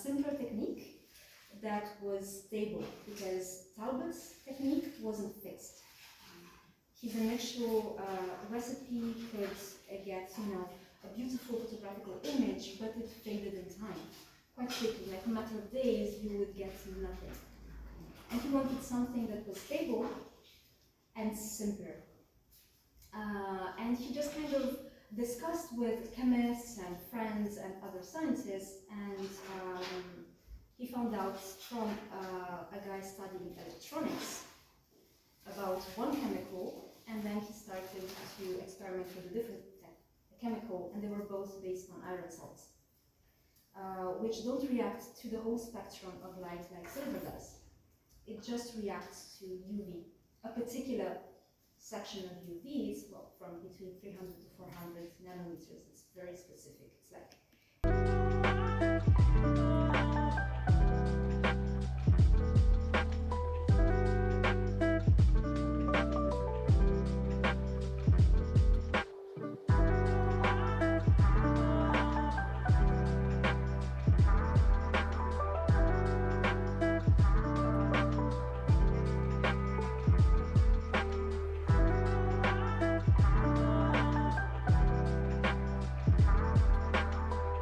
simpler technique that was stable, because Talbot's technique wasn't fixed. His initial recipe could get, a beautiful photographical image, but it faded in time. Quite quickly, like a matter of days, you would get nothing. And he wanted something that was stable and simpler. And he just kind of discussed with chemists and friends and other scientists, and he found out from a guy studying electronics about one chemical, and then he started to experiment with a different chemical, and they were both based on iron salts, which don't react to the whole spectrum of light like silver does. It just reacts to UV, a particular section of UV is from between 300 to 400 nanometers. It's very specific. It's like